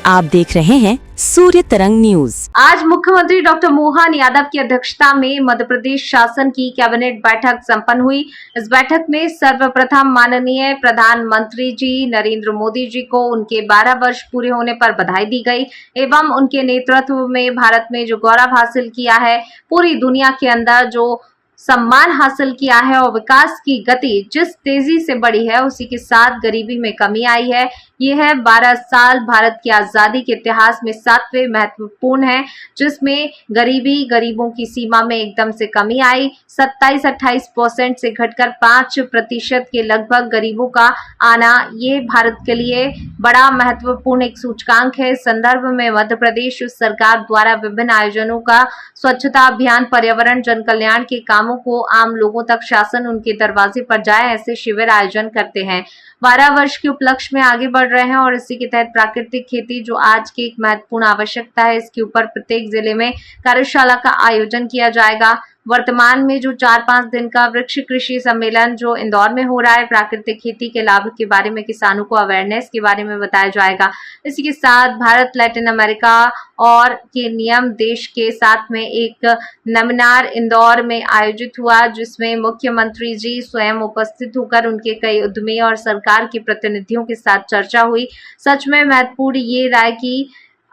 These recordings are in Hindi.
आप देख रहे हैं सूर्य तरंग न्यूज। आज मुख्यमंत्री डॉक्टर मोहन यादव की अध्यक्षता में मध्य प्रदेश शासन की कैबिनेट बैठक संपन्न हुई। इस बैठक में सर्वप्रथम माननीय प्रधानमंत्री जी नरेंद्र मोदी जी को उनके 12 वर्ष पूरे होने पर बधाई दी गई एवं उनके नेतृत्व में भारत में जो गौरव हासिल किया है, पूरी दुनिया के अंदर जो सम्मान हासिल किया है और विकास की गति जिस तेजी से बढ़ी है, उसी के साथ गरीबी में कमी आई है। यह है 12 साल भारत की आजादी के इतिहास में 7वें महत्वपूर्ण है, जिसमें गरीबों की सीमा में एकदम से कमी आई। 27-28% से घटकर 5% के लगभग गरीबों का आना, ये भारत के लिए बड़ा महत्वपूर्ण एक सूचकांक है। इस संदर्भ में मध्य प्रदेश सरकार द्वारा विभिन्न आयोजनों का स्वच्छता अभियान, पर्यावरण, जन कल्याण के कामों को आम लोगों तक शासन उनके दरवाजे पर जाए, ऐसे शिविर आयोजन करते हैं। 12 वर्ष के उपलक्ष्य में आगे बढ़ रहे हैं और इसी के तहत प्राकृतिक खेती जो आज की एक महत्वपूर्ण आवश्यकता है, इसके ऊपर प्रत्येक जिले में कार्यशाला का आयोजन किया जाएगा। वर्तमान में जो 4-5 दिन का वृक्ष कृषि सम्मेलन जो इंदौर में हो रहा है, प्राकृतिक खेती के लाभ के बारे में किसानों को अवेयरनेस के बारे में बताया जाएगा। इसी के साथ भारत, लैटिन अमेरिका और के नियम देश के साथ में एक सेमिनार इंदौर में आयोजित हुआ, जिसमें मुख्यमंत्री जी स्वयं उपस्थित होकर उनके कई उद्यमी और सरकार के प्रतिनिधियों के साथ चर्चा हुई। सच में महत्वपूर्ण ये रहा कि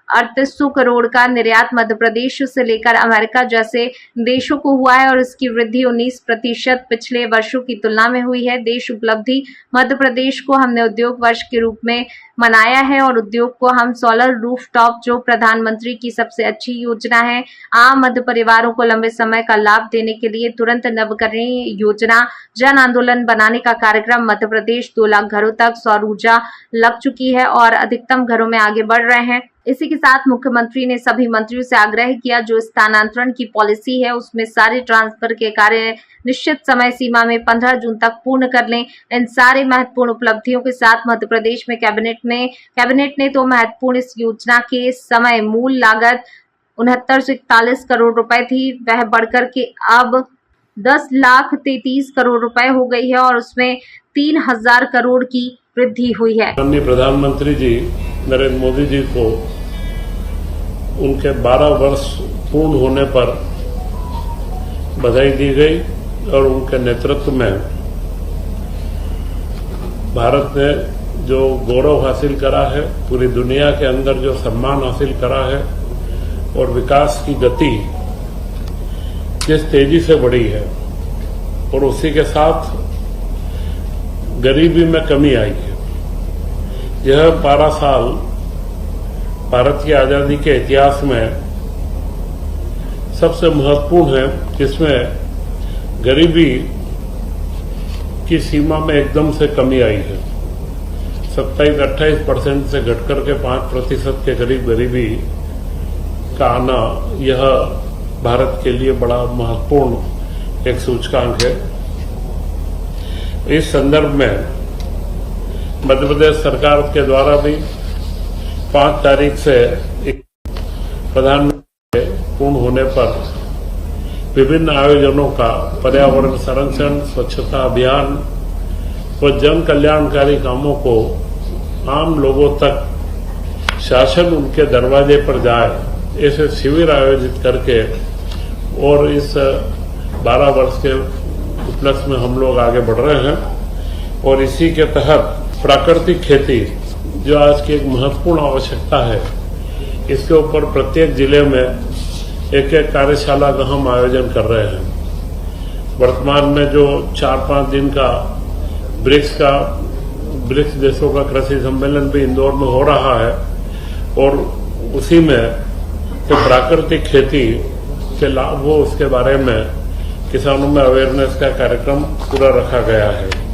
3800 करोड़ का निर्यात मध्य प्रदेश से लेकर अमेरिका जैसे देशों को हुआ है और इसकी वृद्धि 19% पिछले वर्षों की तुलना में हुई है। देश उपलब्धि मध्य प्रदेश को हमने उद्योग वर्ष के रूप में मनाया है और उद्योग को हम सोलर रूफटॉप जो प्रधानमंत्री की सबसे अच्छी योजना है, आम मध्य परिवारों को लंबे समय का लाभ देने के लिए तुरंत नवकरणीय योजना जन आंदोलन बनाने का कार्यक्रम। मध्य प्रदेश 2 लाख घरों तक सौर ऊर्जा लग चुकी है और अधिकतम घरों में आगे बढ़ रहे हैं। इसी के साथ मुख्यमंत्री ने सभी मंत्रियों से आग्रह किया, जो स्थानांतरण की पॉलिसी है उसमें सारे ट्रांसफर के कार्य निश्चित समय सीमा में 15 जून तक पूर्ण कर लें। इन सारे महत्वपूर्ण उपलब्धियों के साथ मध्य प्रदेश में कैबिनेट ने तो महत्वपूर्ण इस योजना के समय मूल लागत 69 से 41 करोड़ रुपए थी, वह बढ़कर के अब 10,33 करोड़ रुपए हो गई है और उसमें 3,000 करोड़ की वृद्धि हुई है। माननीय प्रधानमंत्री जी नरेंद्र मोदी जी को उनके 12 वर्ष पूर्ण होने पर बधाई दी गई और उनके नेतृत्व में भारत ने जो गौरव हासिल करा है, पूरी दुनिया के अंदर जो सम्मान हासिल करा है और विकास की गति जिस तेजी से बढ़ी है और उसी के साथ गरीबी में कमी आई है। यह 12 साल भारत की आजादी के इतिहास में सबसे महत्वपूर्ण है, जिसमें गरीबी की सीमा में एकदम से कमी आई है। 27-28% से घटकर के 5% के करीब गरीबी का आना, यह भारत के लिए बड़ा महत्वपूर्ण एक सूचकांक है। इस संदर्भ में मध्य प्रदेश सरकार के द्वारा भी 5 तारीख से प्रधानमंत्री पूर्ण होने पर विभिन्न आयोजनों का पर्यावरण संरक्षण, स्वच्छता अभियान व जन कल्याणकारी कामों को आम लोगों तक शासन उनके दरवाजे पर जाए, ऐसे शिविर आयोजित करके और इस 12 वर्ष के उपलक्ष्य में हम लोग आगे बढ़ रहे हैं। और इसी के तहत प्राकृतिक खेती जो आज की एक महत्वपूर्ण आवश्यकता है, इसके ऊपर प्रत्येक जिले में एक कार्यशाला का हम आयोजन कर रहे हैं। वर्तमान में जो 4-5 दिन का ब्रिक्स देशों का कृषि सम्मेलन भी इंदौर में हो रहा है और उसी में जो प्राकृतिक खेती के लाभ हो उसके बारे में किसानों में अवेयरनेस का कार्यक्रम पूरा रखा गया है।